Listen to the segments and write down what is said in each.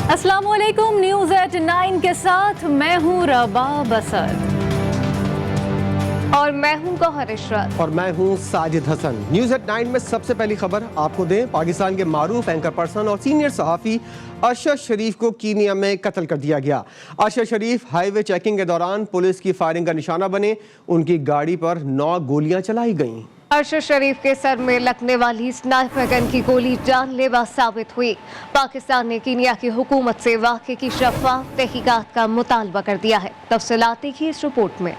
अस्सलामुअलैकुम, news eight 9 के साथ मैं हूँ रबाब असद और मैं हूँ गौहर इशरत और मैं हूँ साजिद हसन। न्यूज़ एट 9 में सबसे पहली खबर आपको दें। पाकिस्तान के मारूफ एंकर पर्सन और सीनियर सहाफ़ी अरशद शरीफ को कीनिया में कत्ल कर दिया गया। अरशद शरीफ हाईवे चेकिंग के दौरान पुलिस की फायरिंग का निशाना बने। उनकी गाड़ी पर 9 गोलियां चलाई गईं। अरशद शरीफ के सर में लगने वाली स्नाइपर गन की गोली जानलेवा साबित हुई। पाकिस्तान ने कीनिया की हुकूमत से वाक़े की शफ़ाफ़ तहकीकात का मुतालबा कर दिया है। तफसीलात देखिए इस रिपोर्ट में।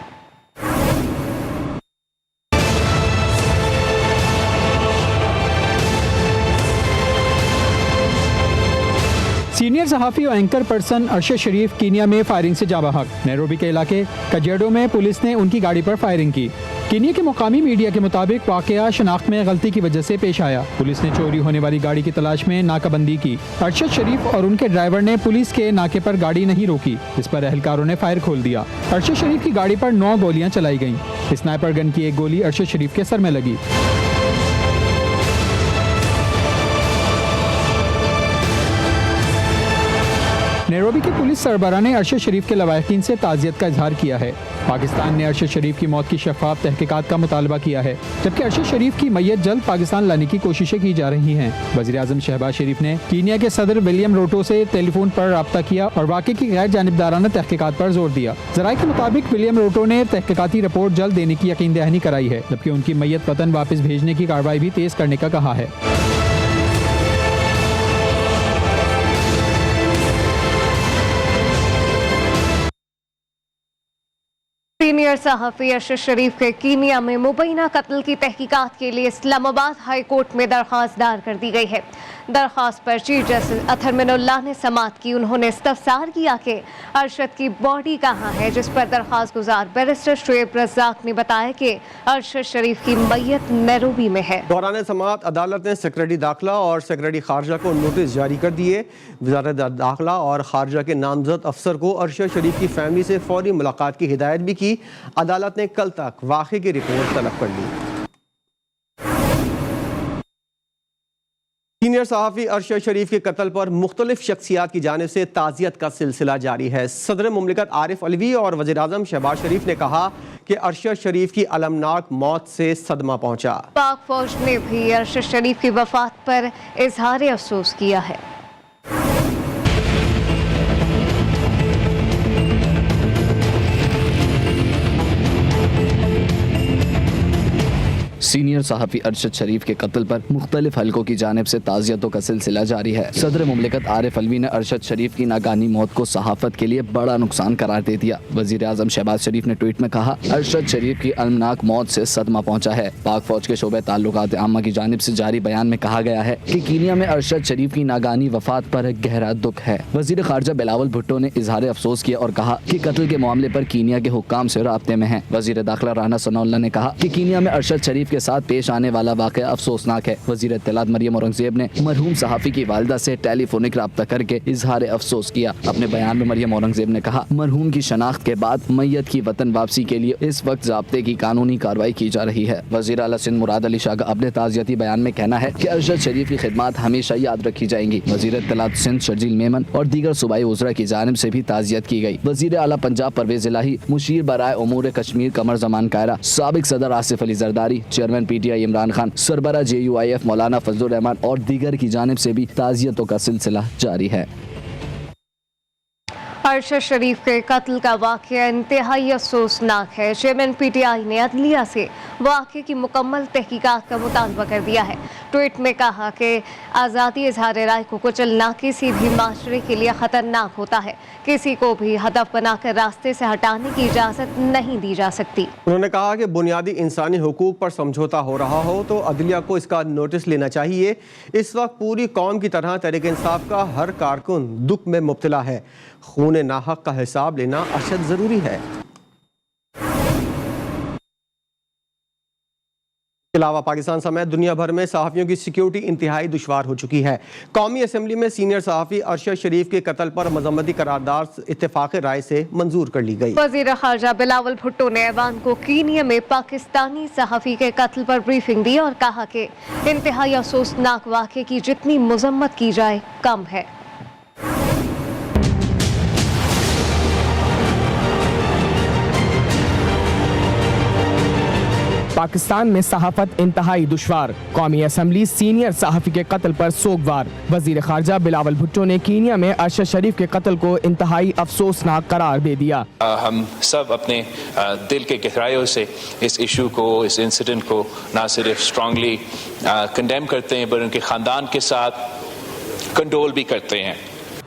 सीनियर सहाफ़ी और एंकर पर्सन अरशद शरीफ कीनिया में फायरिंग से जा बहक। नैरोबी के इलाके कजेडो में पुलिस ने उनकी गाड़ी पर फायरिंग की। कीनिया के मुकामी मीडिया के मुताबिक वाक़या शनाख्त में गलती की वजह से पेश आया। पुलिस ने चोरी होने वाली गाड़ी की तलाश में नाकाबंदी की। अरशद शरीफ और उनके ड्राइवर ने पुलिस के नाके पर गाड़ी नहीं रोकी, इस पर एहलकारों ने फायर खोल दिया। अरशद शरीफ की गाड़ी पर 9 गोलियां चलाई गईं। स्नाइपर गन की एक गोली अरशद शरीफ के सर में लगी। नैरोबी की पुलिस सरबराह ने अरशद शरीफ के लवाहिकीन से ताज़ियत का इजहार किया है। पाकिस्तान ने अरशद शरीफ की मौत की शफ़ाफ़ तहकीकात का मुतालबा किया है, जबकि अरशद शरीफ की मैयत जल्द पाकिस्तान लाने की कोशिशें की जा रही हैं। वज़ीर आज़म शहबाज शरीफ ने कीनिया के सदर विलियम रूटो से टेलीफोन पर रब्ता किया और वाक़े की गैर जानिबदाराना तहकीकात पर जोर दिया। ज़राए के मुताबिक विलियम रूटो ने तहकीकाती रिपोर्ट जल्द देने की यकीन दहानी कराई है, जबकि उनकी मैयत वतन वापस भेजने की कार्रवाई भी तेज़ करने का कहा है। सीनियर सहाफ़ी अरशद शरीफ के कीनिया में मुबैना कत्ल की तहकीकात के लिए इस्लामाबाद हाई कोर्ट में दरख्वास्त दायर कर दी गई है। दरख्वास्त पर चीफ जस्टिस अतहर मिनुल्लाह ने समाअत की। उन्होंने इस्तफसार किया कि अरशद की बॉडी कहाँ है, जिस पर दरख्वास्त गुजार बैरिस्टर शुएब रज़ाक ने बताया कि अरशद शरीफ की मैयत नैरोबी में है। दौरान समाअत अदालत ने सेक्रेटरी दाखिला और सेक्रेटरी खारजा को नोटिस जारी कर दिए। वज़ारत दाखिला और खारजा के नामजद अफसर को अरशद शरीफ की फैमिली से फौरी मुलाकात की हिदायत भी की। अदालत ने कल तक वाक़े की रिपोर्ट तलब कर ली। सीनियर सहाफ़ी अरशद शरीफ के कत्ल पर मुख्तलिफ शख्सियात की जानिब से ताज़ियत का सिलसिला जारी है। सदर मुमलिकत आरिफ अलवी और वज़ीर आज़म शहबाज शरीफ ने कहा कि अरशद शरीफ की अलमनाक मौत से सदमा पहुंचा। पाक फौज ने भी अरशद शरीफ की वफात पर इजहार अफसोस किया है। सीनियर सहाफ़ी अरशद शरीफ के कत्ल पर मुख्तलिफ हलकों की जानिब से ताज़ियतों का सिलसिला जारी है। सदर मुमलिकत आरिफ अलवी ने अरशद शरीफ की नागानी मौत को सहाफ़त के लिए बड़ा नुकसान करार दे दिया। वज़ीर आज़म शहबाज शरीफ ने ट्वीट में कहा, अरशद शरीफ की अलमनाक मौत से सदमा पहुंचा है। पाक फौज के शोबे ताल्लुकात आमा की जानिब से जारी बयान में कहा गया है कि कीनिया में अरशद शरीफ की नागानी वफात पर गहरा दुख है। वज़ीर खारजा बिलावल भुट्टो ने इजहार अफसोस किया और कहा कि कत्ल के मामले पर कीनिया के हुक्काम से राब्ते में है। वज़ीर दाखिला राना सनाउल्लाह ने कहा कि कीनिया में अरशद शरीफ के साथ पेश आने वाला वाक़या अफसोसनाक है। वज़ीर इत्तलात मरियम औरंगज़ेब ने मरहूम सहाफ़ी की वालिदा से टेलीफोनिक राब्ता करके इजहार अफसोस किया। अपने बयान में मरियम औरंगज़ेब ने कहा, मरहूम की शनाख्त के बाद मैयत की वतन वापसी के लिए इस वक्त ज़ाब्ते की कानूनी कार्रवाई की जा रही है। वज़ीर आला सिंध मुराद अली शाह का अपने ताज़ियती बयान में कहना है कि अरशद शरीफ की खिदमत हमेशा याद रखी जाएंगी। वज़ीर इत्तलात सिंध शर्जील मेमन और दीगर सूबाई वज़रा की जानिब से भी ताज़ियत की गई। वज़ीर आला पंजाब परवेज़ इलाही, मुशीर बराए उमूर कश्मीर कमर ज़मान कायरा, साबिक सदर आसिफ अली जरदारी, चेयरमैन PTI इमरान खान, सरबरा JUIF मौलाना फजलुर रहमान और दीगर की जानिब से भी ताज़ियतों का सिलसिला जारी है। अरशद शरीफ के कत्ल का वाक़या इंतहाई अफसोसनाक है। चेयरमैन PTI ने अदलिया से वाक़े की मुकम्मल तहकीकात का मुतालबा कर दिया है। ट्वीट में कहा कि आज़ादी इजहार राय को कुचलना किसी भी माशरे के लिए ख़तरनाक होता है। किसी को भी हदफ बनाकर रास्ते से हटाने की इजाज़त नहीं दी जा सकती। उन्होंने कहा कि बुनियादी इंसानी हुकूक पर समझौता हो रहा हो तो अदलिया को इसका नोटिस लेना चाहिए। इस वक्त पूरी कौम की तरह तहरीक इंसाफ का हर कारकुन दुख में मुब्तला है। खून नाहक का हिसाब लेना अशद ज़रूरी है। के अलावा पाकिस्तान समेत दुनिया भर में सहाफ़ियों की सिक्योरिटी इंतहाई दुश्वार हो चुकी है। कौमी असम्बली में सीनियर सहाफ़ी अरशद शरीफ के कत्ल पर मज़म्मती करारदाद इत्तेफाक राय से मंजूर कर ली गई। वज़ीर खारजा बिलावल भुट्टो ने ऐवान को कीनिया में पाकिस्तानी सहाफ़ी के कत्ल पर ब्रीफिंग दी और कहा कि इंतहाई अफसोसनाक वाक़े की जितनी मज़म्मत की जाए कम है। पाकिस्तान में सहाफत इंतहाई दुश्वार, कौमी असम्बली सीनियर सहाफ़ी के कत्ल पर सोगवार। वज़ीर ख़ारजा बिलावल भुट्टो ने कीनिया में अरशद शरीफ के कत्ल को इंतहाई अफसोसनाक करार दे दिया। हम सब अपने दिल के गहराइयों से इस इशू को, इस इंसिडेंट को ना सिर्फ स्ट्रांगली कंडेम करते हैं, पर उनके ख़ानदान के साथ कंडोल भी करते हैं।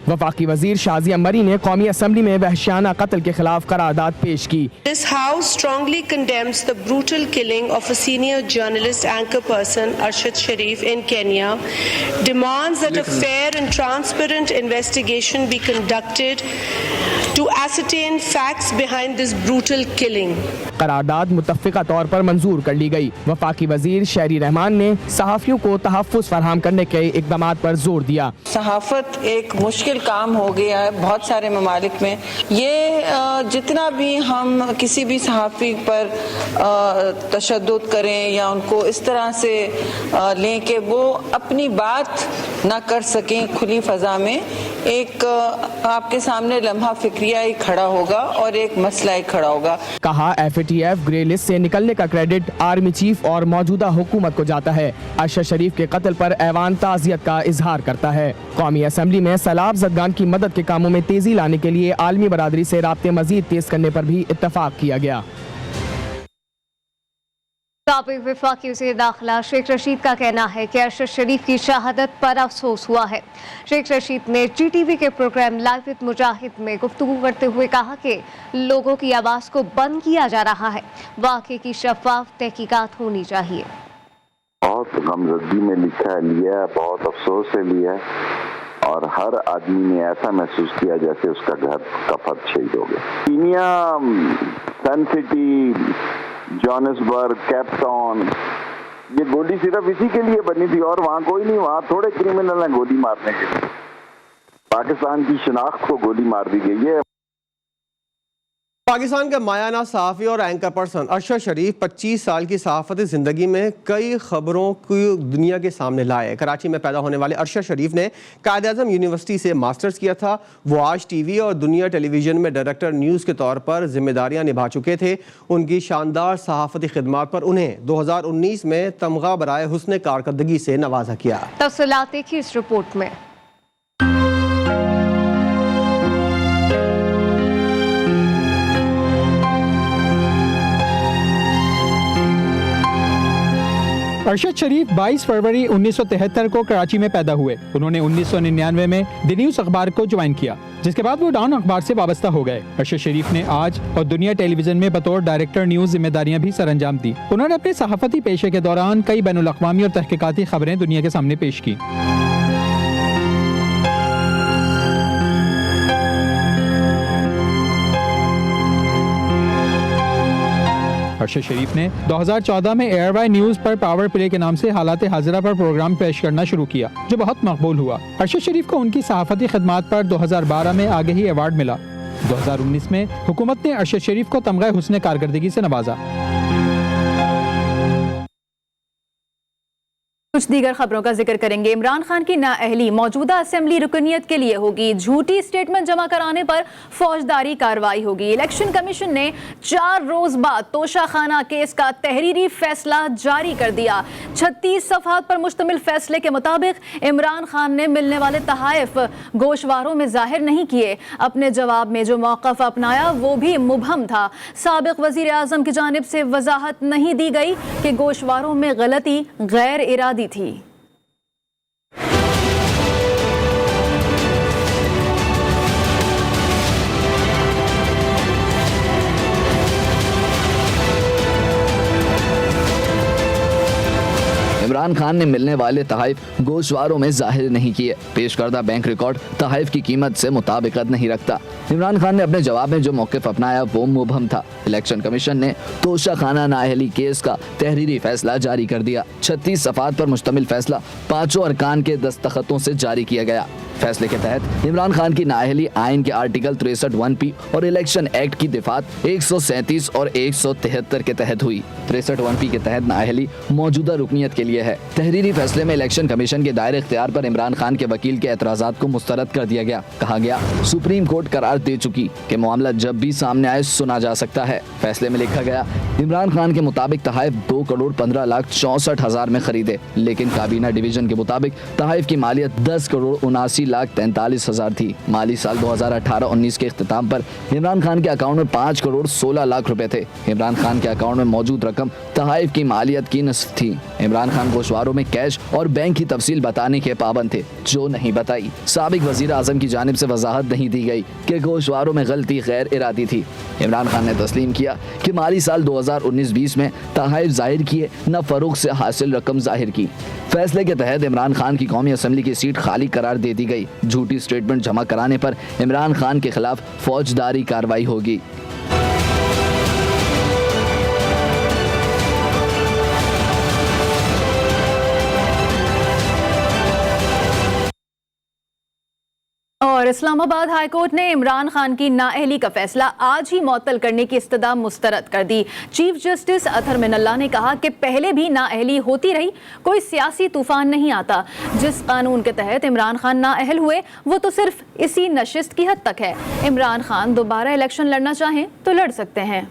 वफाकी वजीर शाजिया मरी ने कौमी असम्बली में वहशियाना कत्ल के खिलाफ करारदाद पेश की। This House strongly condemns the brutal killing of a senior journalist anchor person Arshad Sharif in Kenya, demands that a fair and transparent investigation be conducted to ascertain facts behind this brutal killing. करारदाद मुत्तफ़िका तौर पर मंजूर कर ली गई। वफाकी वजीर शहरी रहमान ने सहाफ़ियों को तहफ़्फ़ुज़ फराहम करने के इक़दामात पर जोर दिया। सहाफ़त एक मुश्किल काम हो गया है बहुत सारे ममालिक में। ये जितना भी हम किसी भी सहाफ़ी पर तशद्दुद करें या उनको इस तरह से लें कि वो अपनी बात ना कर सकें खुली फ़ज़ा में, एक आपके सामने लम्हा फ़िक्रिया ही खड़ा होगा और एक मसला ही खड़ा होगा। कहा FATF ग्रे लिस्ट से निकलने का क्रेडिट आर्मी चीफ और मौजूदा हुकूमत को जाता है। अरशद शरीफ के कत्ल पर ऐवान ताज़ियत का इजहार करता है। कौमी असम्बली में सैलाब ज़दगान की मदद के कामों में तेजी लाने के लिए आलमी बरादरी से राब्ते मजीद तेज करने पर भी इत्तफाक किया गया। साबिक़ वफाकी वज़ीर दाखिला शेख रशीद का कहना है कि अरशद शरीफ की शहादत पर अफसोस हुआ है। शेख रशीद ने GTV के प्रोग्राम लाइव विद मुजाहिद में गुफ्तगू करते हुए कहा कि लोगों की आवाज़ को बंद किया जा रहा है, वाक़े की शफ़ाफ तहकीकात होनी चाहिए। बहुत गमज़दगी में लिखा है, लिया है, बहुत अफसोस से लिया है और हर आदमी ने ऐसा महसूस किया जैसे उसका घर का फर्द शहीद हो गया। कीनिया, सन सिटी, जोहान्सबर्ग, केप टाउन, ये गोली सिर्फ इसी के लिए बनी थी और वहाँ कोई नहीं, वहाँ थोड़े क्रिमिनल हैं गोली मारने के लिए। पाकिस्तान की शनाख्त को गोली मार दी गई है। पाकिस्तान के मायाना सहाफ़ी और एंकर पर्सन अरशद शरीफ 25 साल की सहाफ़ती ज़िंदगी में कई ख़बरों को दुनिया के सामने लाए। कराची में पैदा होने वाले अरशद शरीफ ने कायद-ए-आज़म यूनिवर्सिटी से मास्टर्स किया था। वो आज TV और दुनिया टेलीविज़न में डायरेक्टर न्यूज़ के तौर पर जिम्मेदारियां निभा चुके थे। उनकी शानदार सहाफ़ती खिदमात पर उन्हें 2019 में तमगा बराए हुस्न कारकर्दगी से नवाजा किया। तफसीलात देखिए इस रिपोर्ट में। अरशद शरीफ 22 फरवरी 1973 को कराची में पैदा हुए। उन्होंने 1999 में द न्यूज़ अखबार को ज्वाइन किया, जिसके बाद वो डॉन अखबार से वाबस्ता हो गए। अरशद शरीफ ने आज और दुनिया टेलीविजन में बतौर डायरेक्टर न्यूज़ जिम्मेदारियां भी सरअंजाम दी। उन्होंने अपने सहाफ़ती पेशे के दौरान कई बैनुल अक़वामी और तहक़ीक़ाती खबरें दुनिया के सामने पेश की। अरशद शरीफ ने 2014 में एयरवाई न्यूज़ पर पावर प्ले के नाम से हालात हाजिरा पर प्रोग्राम पेश करना शुरू किया, जो बहुत मकबूल हुआ। अरशद शरीफ को उनकी सहाफ़ती खिदमात पर 2012 में आगे ही अवार्ड मिला। 2019 में हुकूमत ने अरशद शरीफ को तमगा हुस्न कारकर्दगी से नवाजा। कुछ दीगर खबरों का जिक्र करेंगे। इमरान खान की नाअहली मौजूदा असेंबली रुकनियत के लिए होगी। झूठी स्टेटमेंट जमा कराने पर फौजदारी कार्रवाई होगी। इलेक्शन कमीशन ने 4 रोज बाद तोशाखाना केस का तहरीरी फैसला जारी कर दिया। 36 सफ़हात पर मुश्तमिल फैसले के मुताबिक इमरान खान ने मिलने वाले तहाइफ गोशवारों में जाहिर नहीं किए। अपने जवाब में जो मौक़िफ़ अपनाया वो भी मुबहम था। साबिक़ वज़ीर आज़म की जानिब से वजाहत नहीं दी गई कि गोशवारों में गलती गैर इरादी थी। इमरान खान ने मिलने वाले तहाइफ गोशवारों में जाहिर नहीं किए। पेश करदा बैंक रिकॉर्ड तहाइफ की कीमत से मुताबिकत नहीं रखता। इमरान खान ने अपने जवाब में जो मौक़िफ़ अपनाया वो मुबहम था। इलेक्शन कमीशन ने तोशाखाना नाअहली केस का तहरीरी फैसला जारी कर दिया। 36 सफ़हात पर मुश्तमिल फैसला 5 अरकान के दस्तखतों से जारी किया गया। फैसले के तहत इमरान खान की नाअहली आइन के आर्टिकल 63(1)P और इलेक्शन एक्ट की दिफात 137 और 173 के तहत हुई। 63(1)P के तहत नाअहली मौजूदा रुकनियत के लिए है। तहरीरी फैसले में इलेक्शन कमीशन के दायरे इख्तियार पर इमरान खान के वकील के एतराज़ात को मुस्तरद कर दिया गया। कहा गया, सुप्रीम कोर्ट करार दे चुकी कि मामला जब भी सामने आए सुना जा सकता है। फैसले में लिखा गया, इमरान खान के मुताबिक तहाइफ 2,15,64,000 में खरीदे, लेकिन काबीना डिवीजन के मुताबिक तहाइफ की मालियत 10,79,43,000 थी। माली साल 2018-19 के इख्तिताम पर इमरान खान के अकाउंट में 5,16,00,000 रुपए थे। इमरान खान के अकाउंट में मौजूद रकम तहाइफ की मालियत की निस्फ थी। इमरान खान गोशवारों में कैश और बैंक की तफसील बताने के पाबंद थे, जो नहीं बताई। साबिक वजीर आजम की जानिब से वजाहत नहीं दी गई कि गोशवारों में गलती गैर इरादी थी। इमरान खान ने तस्लीम किया कि माली साल 2019-20 में तहाइफ जाहिर किए, न फरोख्त से हासिल रकम जाहिर की। फैसले के तहत इमरान खान की कौमी असम्बली की सीट खाली करार दे दी गई। झूठी स्टेटमेंट जमा कराने पर इमरान खान के खिलाफ फौजदारी कार्रवाई होगी। और इस्लामाबाद हाईकोर्ट ने इमरान खान की नाअहली का फैसला आज ही मुअत्तल करने की इस्तदा मुस्तरद कर दी। चीफ जस्टिस अतहर मिनल्लाह ने कहा कि पहले भी नाअहली होती रही, कोई सियासी तूफान नहीं आता। जिस कानून के तहत इमरान खान नाअहल हुए वो तो सिर्फ इसी नशिस्त की हद तक है। इमरान खान दोबारा इलेक्शन लड़ना चाहें तो लड़ सकते हैं।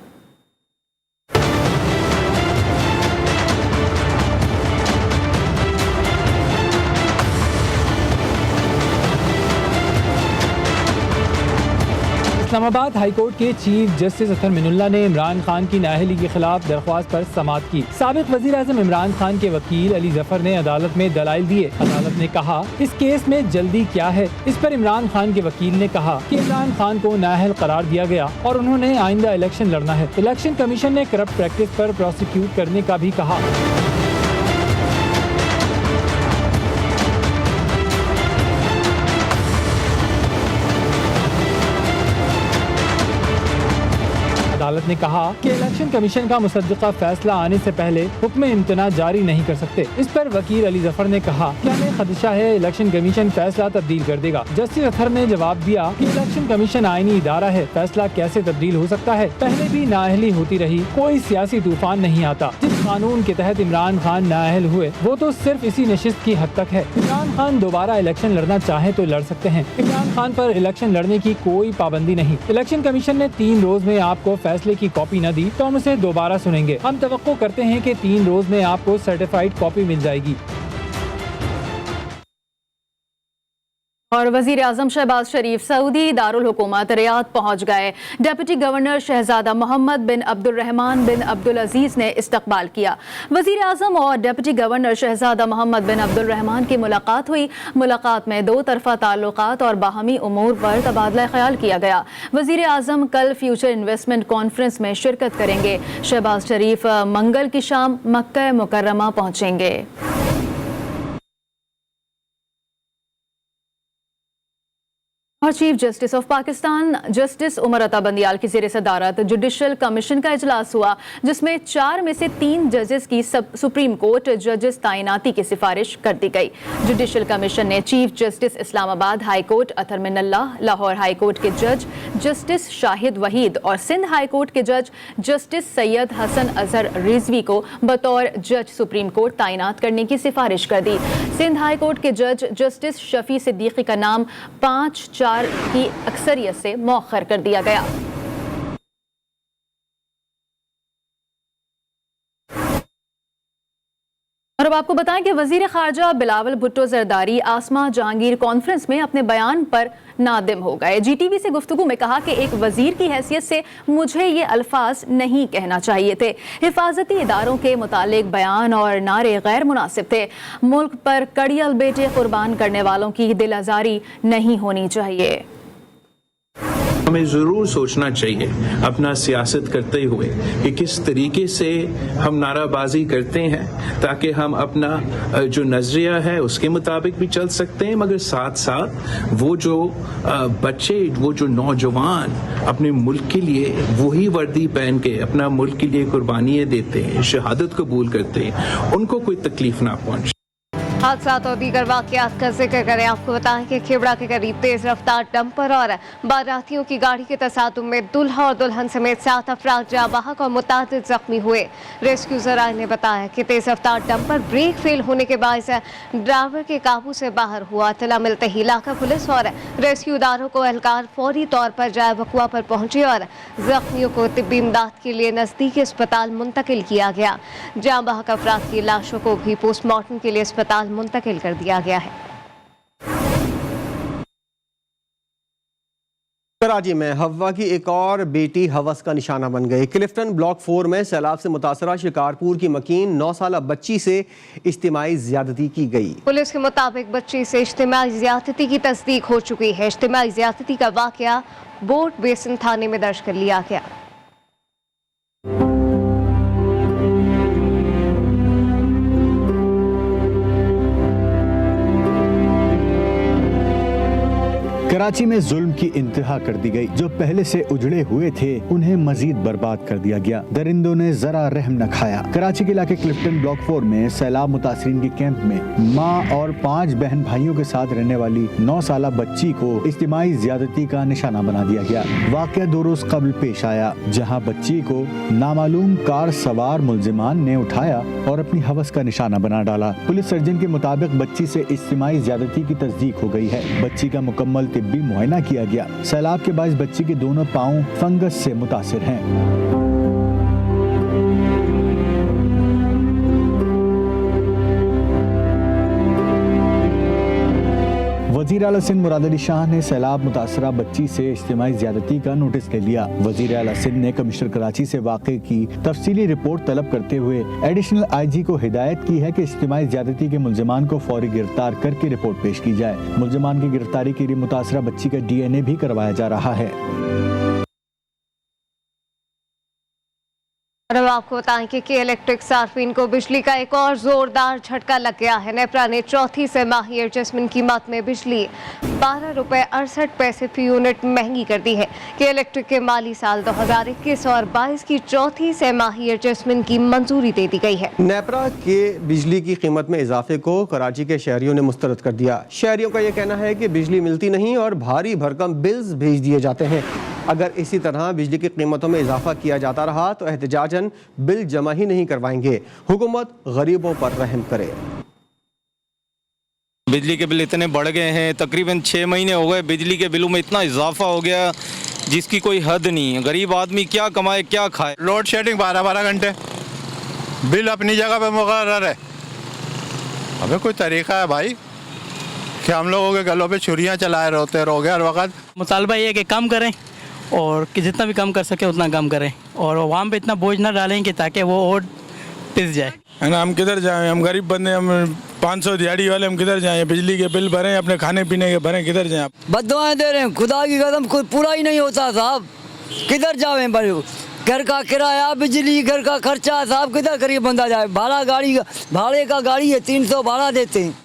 इस्लामाबाद हाईकोर्ट के चीफ जस्टिस अतहर मिनल्लाह ने इमरान खान की नाअहली के खिलाफ दरख्वास्त पर समाअत की। साबिक वजीर आजम इमरान खान के वकील अली जफर ने अदालत में दलाइल दिए। अदालत ने कहा, इस केस में जल्दी क्या है। इस पर इमरान खान के वकील ने कहा कि इमरान खान को नाअहल करार दिया गया और उन्होंने आइंदा इलेक्शन लड़ना है। इलेक्शन कमीशन ने करप्ट प्रैक्टिस पर प्रोसिक्यूट करने का भी कहा। अदालत ने कहा कि इलेक्शन कमीशन का मुसद्दक़ा फैसला आने से पहले हुक्म इम्तना जारी नहीं कर सकते। इस पर वकील अली जफर ने कहा कि हमें खदशा है इलेक्शन कमीशन फैसला तब्दील कर देगा। जस्टिस अतहर ने जवाब दिया कि इलेक्शन कमीशन आईनी इदारा है, फैसला कैसे तब्दील हो सकता है। पहले भी नाअहली होती रही, कोई सियासी तूफान नहीं आता। जिस कानून के तहत इमरान खान नाअहल हुए वो तो सिर्फ इसी नशिस्त की हद तक है। इमरान खान दोबारा इलेक्शन लड़ना चाहे तो लड़ सकते हैं। इमरान खान पर इलेक्शन लड़ने की कोई पाबंदी नहीं। इलेक्शन कमीशन ने 3 रोज में आपको फैसले की कॉपी न दी तो हम उसे दोबारा सुनेंगे। हम तवक्को करते हैं कि 3 रोज में आपको सर्टिफाइड कॉपी मिल जाएगी। और वजीर आजम शहबाज शरीफ सऊदी दारुल हुकूमत रियाद पहुंच गए। डिप्टी गवर्नर शहजादा मोहम्मद बिन अब्दुल रहमान बिन अब्दुल अजीज ने इस्तकबाल किया। वजीर आजम और डिप्टी गवर्नर शहजादा मोहम्मद बिन अब्दुल रहमान की मुलाकात हुई। मुलाकात में 2 तरफा ताल्लुकात और बाहमी उमूर पर तबादला ख्याल किया गया। वजीर आजम कल फ्यूचर इन्वेस्टमेंट कॉन्फ्रेंस में शिरकत करेंगे। शहबाज शरीफ मंगल की शाम मक्का मुकर्रमा पहुंचेंगे। और chief justice of Pakistan justice Umar Ata Bandial की ज़ेर सदारत जुडिशल कमीशन का इजलास हुआ, जिसमें 4 में से 3 जजेस की सुप्रीम कोर्ट जजेस तैनाती की सिफारिश कर दी गई। जुडिशल कमीशन ने chief justice Islamabad high court Athar Minallah, Lahore high court के जज जस्टिस शाहिद वहीद और सिंध हाई कोर्ट के जज जस्टिस सैयद हसन अजहर रिजवी को बतौर जज सुप्रीम कोर्ट तैनात करने की सिफारिश कर दी। सिंध हाई कोर्ट के जज जस्टिस शफी सिद्दीकी का नाम 5-4 की अक्सरियत से मौखर कर दिया गया। और अब आपको बताएं कि वजीर खारजा बिलावल भुट्टो जरदारी आसमा जहांगीर कॉन्फ्रेंस में अपने बयान पर नादिम हो गए। जीटीवी से गुफ्तगू में कहा कि एक वजीर की हैसियत से मुझे ये अल्फाज नहीं कहना चाहिए थे। हिफाजती इदारों के मुतालिक बयान और नारे गैर मुनासिब थे। मुल्क पर कड़ियल बेटे कुर्बान करने वालों की दिल आज़ारी नहीं होनी चाहिए। हमें ज़रूर सोचना चाहिए अपना सियासत करते हुए कि किस तरीके से हम नाराबाजी करते हैं, ताकि हम अपना जो नज़रिया है उसके मुताबिक भी चल सकते हैं, मगर साथ साथ वो जो बच्चे, वो जो नौजवान अपने मुल्क के लिए वही वर्दी पहन के अपना मुल्क के लिए कुर्बानियाँ देते हैं, शहादत कबूल करते हैं, उनको कोई तकलीफ ना पहुंचे। हादसा और दीगर वाकयात का जिक्र करें। आपको बताएं कि खेबड़ा के करीब तेज रफ्तार डंपर और बारातियों की गाड़ी के तसादुम में दुल्हा और दुल्हन समेत 7 अफराद जाँ बहक और मुतादिद जख्मी हुए। रेस्क्यू जराए ने बताया कि तेज रफ्तार डंपर ब्रेक फेल होने के बायस ड्राइवर के काबू से बाहर हुआ। इत्तला मिलते ही इलाका पुलिस और रेस्क्यूदारों को एहलकार फौरी तौर पर जाए वकुआ पर पहुंचे और जख्मियों को तिब्बी इमदाद के लिए नजदीकी अस्पताल मुंतकिल किया गया। जाँ बहक अफराद की लाशों को भी पोस्टमार्टम के लिए अस्पताल मुंतकिल कर दिया गया है। कराची में हवा की एक और बेटी हवस का निशाना बन गई। क्लिफ्टन ब्लॉक 4 में सैलाब से मुतासरा शिकारपुर की मकीन 9 साला बच्ची से इज्तिमाई ज्यादती की गई। पुलिस के मुताबिक बच्ची से इज्तिमाई ज्यादती की तस्दीक हो चुकी है। इज्तिमाई ज्यादती का वाकया बोट बेसिन थाने में दर्ज कर लिया गया। कराची में जुल्म की इंतहा कर दी गई। जो पहले से उजड़े हुए थे उन्हें मजीद बर्बाद कर दिया गया। दरिंदों ने जरा रहम न खाया। कराची के इलाके क्लिफ्टन ब्लॉक 4 में सैलाब मुतासरीन के कैंप में माँ और 5 बहन भाइयों के साथ रहने वाली 9 साला बच्ची को इज्तिमाई ज्यादती का निशाना बना दिया गया। वाकया 2 रोज कबल पेश आया, जहाँ बच्ची को नामालूम कार सवार मुल्जिमान ने उठाया और अपनी हवस का निशाना बना डाला। पुलिस सर्जन के मुताबिक बच्ची से इज्तिमाई ज्यादती की तस्दीक हो गई है। बच्ची का मुकम्मल तिब्बी मुआयना किया गया। सैलाब के बायस बच्ची के दोनों पांव फंगस से मुतासिर हैं। वज़ीर आला सिंध मुराद अली शाह ने सैलाब मुतासरा बच्ची से इज्तिमाई ज्यादती का नोटिस ले लिया। वज़ीर आला सिंध ने कमिश्नर कराची से वाक़े की तफसीली रिपोर्ट तलब करते हुए एडिशनल IG को हिदायत की है कि इज्तिमाई ज्यादती के मुल्जिमान को फौरी गिरफ्तार करके रिपोर्ट पेश की जाए। मुल्जिमान की गिरफ्तारी के लिए मुतासरा बच्ची का DNA भी करवाया जा रहा है। और अब आपको बताएं कि इलेक्ट्रिक सार्फिन को बिजली का एक और जोरदार झटका लग गया है। नेपरा ने चौथी सेमाही एडजस्टमेंट कीमत में बिजली 12 रुपए 68 पैसे फी यूनिट महंगी कर दी है। कि इलेक्ट्रिक के माली साल 2021 और 22 की चौथी सेमाही एडजस्टमेंट की मंजूरी दे दी गई है। नेपरा के बिजली की कीमत में इजाफे को कराची के शहरियों ने मुस्तरद कर दिया। शहरियों का यह कहना है कि बिजली मिलती नहीं और भारी भरकम बिल्स भेज दिए जाते हैं। अगर इसी तरह बिजली की कीमतों में इजाफा किया जाता रहा तो एहतजाजन बिल जमा ही नहीं करवाएंगे। हुकूमत गरीबों पर रहम करे। बिजली के बिल इतने बढ़ गए हैं, तकरीबन 6 महीने हो गए बिजली के बिलों में इतना इजाफा हो गया जिसकी कोई हद नहीं है। गरीब आदमी क्या कमाए क्या खाए। लोड शेडिंग 12-12 घंटे, बिल अपनी जगह पे मुकर्रर है। हमें कोई तरीका है भाई कि हम लोगों के गलों पे छुरियां चलाए रहते रहोगे हर वक्त। मुतालबा ये है कि कम करें और कि जितना भी कम कर सके उतना कम करें और वहाँ पे इतना बोझ ना डालें कि ताकि वो और पिस जाए। है ना, हम किधर जाएं, हम गरीब बंदे, हम 500 दिहाड़ी वाले, हम किधर जाएं। बिजली के बिल भरें, अपने खाने पीने के भरें, किधर जाएं। बद्दुआएं दे रहे हैं, खुदा की कसम पूरा ही नहीं होता साहब। किधर जावे भाई, घर का किराया, बिजली, घर का खर्चा साहब किधर गरीब बंदा जाए। भाड़े का गाड़ी है 300 भाड़ा देते हैं।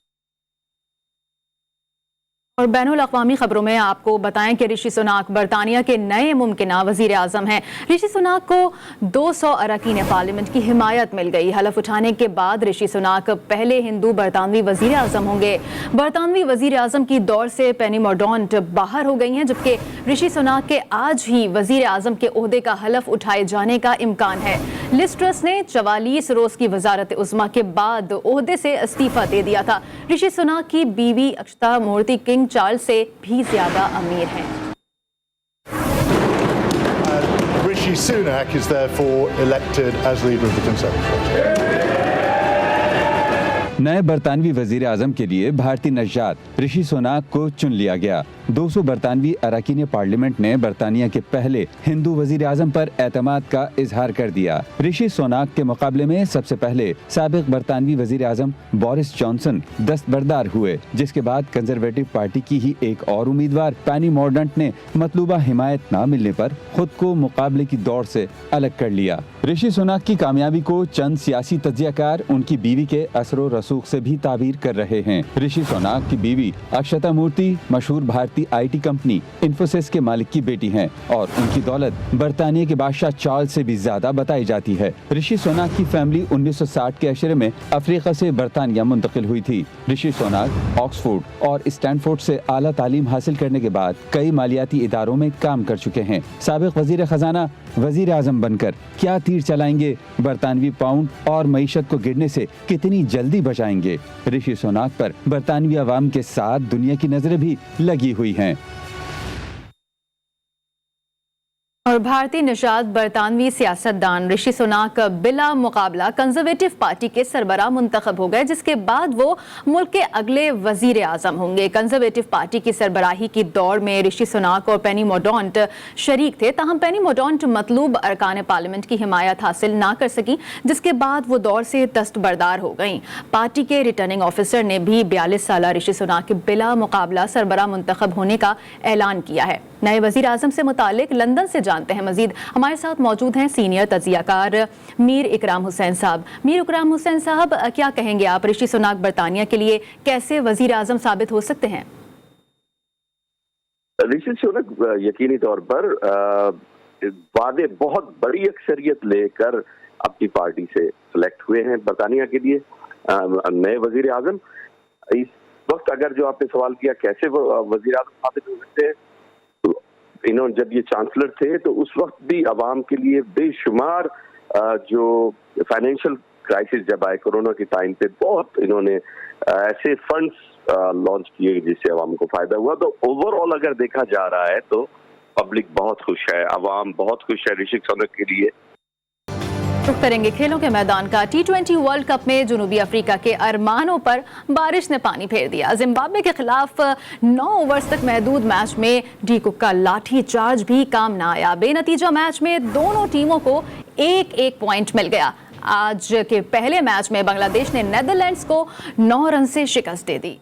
और बैनुल अक़वामी खबरों में आपको बताएं कि ऋषि सुनाक बरतानिया के नए मुमकिना वज़ीर आज़म हैं। ऋषि सुनाक को 200 अरकान पार्लियामेंट की हिमायत मिल गई। हलफ उठाने के बाद ऋषि सुनाक पहले हिंदू बरतानवी वज़ीर आज़म होंगे। बरतानवी वज़ीर आज़म की दौर से पेनी मोर्डाउंट बाहर हो गई हैं, जबकि ऋषि सुनाक के आज ही वज़ीर आज़म के ओहदे का हलफ उठाए जाने का इम्कान है। लिस्ट ट्रस ने 44 रोज़ की वजारत उज़्मा के बाद ओहदे से इस्तीफ़ा दे दिया था। ऋषि सुनाक की बीवी अक्षता मूर्ति किंग चार्ल्स से भी ज्यादा अमीर हैं। Rishi Sunak is therefore elected as leader of the Conservative Party. नए बरतानवी वजीर आजम के लिए भारतीय नजात ऋषि सुनाक को चुन लिया गया। 200 बरतानवी अरकान पार्लियामेंट ने बरतानिया के पहले हिंदू वजीर आजम पर एतमाद का इजहार कर दिया। ऋषि सुनाक के मुकाबले में सबसे पहले साबिक बरतानवी वजीर आजम बोरिस जॉनसन दस्तबरदार हुए, जिसके बाद कंजर्वेटिव पार्टी की ही एक और उम्मीदवार पेनी मोर्डाउंट ने मतलूबा हिमायत न मिलने पर खुद को मुकाबले की दौड़ से अलग कर लिया। ऋषि सुनाक की कामयाबी को चंद सियासी तज्जियाकार उनकी बीवी के असर रसूख से भी ताबीर कर रहे हैं। ऋषि सुनाक की बीवी अक्षता मूर्ति मशहूर भारतीय IT कंपनी इन्फोसिस के मालिक की बेटी हैं और उनकी दौलत बरतानिया के बादशाह चार्ल्स से भी ज्यादा बताई जाती है। ऋषि सुनाक की फैमिली 1960 के अशरे में अफ्रीका से बरतानिया मुंतकिल हुई थी। ऋषि सुनाक ऑक्सफोर्ड और स्टैनफोर्ड से आला तालीम हासिल करने के बाद कई मालियाती इदारों में काम कर चुके हैं। साबिक वजीर खजाना वजीर आजम बनकर क्या तीर चलाएंगे, बरतानवी पाउंड और मईशत को गिरने से कितनी जल्दी बचाएंगे। ऋषि सुनाक पर बरतानवी अवाम के साथ दुनिया की नजरें भी लगी हुई हैं। और भारतीय निषाद बरतानवी सियासतदान ऋषि सुनाक बिला मुकाबला कंजर्वेटिव पार्टी के सरबराह मुंतखब हो गए, जिसके बाद वो मुल्क के अगले वजीर आजम होंगे। कंजर्वेटिव पार्टी की सरबराही की दौड़ में ऋषि सुनाक और पेनी मोर्डाउंट शरीक थे, ताहम पेनी मोर्डाउंट मतलूब अरकान पार्लियामेंट की हिमायत हासिल ना कर सकी, जिसके बाद वो दौड़ से दस्तबरदार हो गईं। पार्टी के रिटर्निंग ऑफिसर ने भी 42 साल ऋषि सुनाक के बिला मुकाबला सरबराह मुंतखब होने का ऐलान किया है। नए वजीर आजम से मुतालिक लंदन से जानते हैं मजीद। हमारे साथ मौजूद हैं सीनियर तजियाकार मीर इकराम हुसैन साहब। मीर इकराम हुसैन साहब, क्या कहेंगे आप, ऋषि सुनाक बरतानिया के लिए कैसे वजीर आजम साबित हो सकते हैं? ऋषि सुनाक यकीनी तौर पर वादे बहुत बड़ी अक्सरियत लेकर अपनी पार्टी से सिलेक्ट हुए हैं बरतानिया के लिए नए वजीर आजम। इस वक्त अगर जो आपने सवाल किया कैसे वजीर आजम साबित हो सकते हैं, इन्होंने जब ये चांसलर थे तो उस वक्त भी अवाम के लिए बेशुमार जो फाइनेंशियल क्राइसिस जब आए कोरोना के टाइम पे, बहुत इन्होंने ऐसे फंड्स लॉन्च किए जिससे अवाम को फायदा हुआ। तो ओवरऑल अगर देखा जा रहा है तो पब्लिक बहुत खुश है, अवाम बहुत खुश है ऋषि सुनाक के लिए। रुख करेंगे खेलों के मैदान का। T20 वर्ल्ड कप में जनूबी अफ्रीका के अरमानों पर बारिश ने पानी फेर दिया। जिम्बाब्वे के खिलाफ 9 ओवर्स तक महदूद मैच में डी कुक का लाठी चार्ज भी काम ना आया। बेनतीजा मैच में दोनों टीमों को एक पॉइंट मिल गया। आज के पहले मैच में बांग्लादेश ने नेदरलैंड्स को 9 रन से शिकस्त दे दी।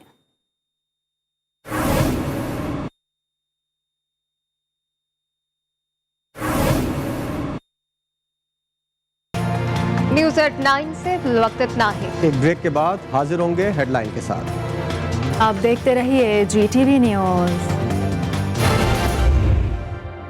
न्यूज़ एट 9 से वक्त इतना ही। एक ब्रेक के बाद हाजिर होंगे हेडलाइन के साथ। आप देखते रहिए GTV न्यूज़।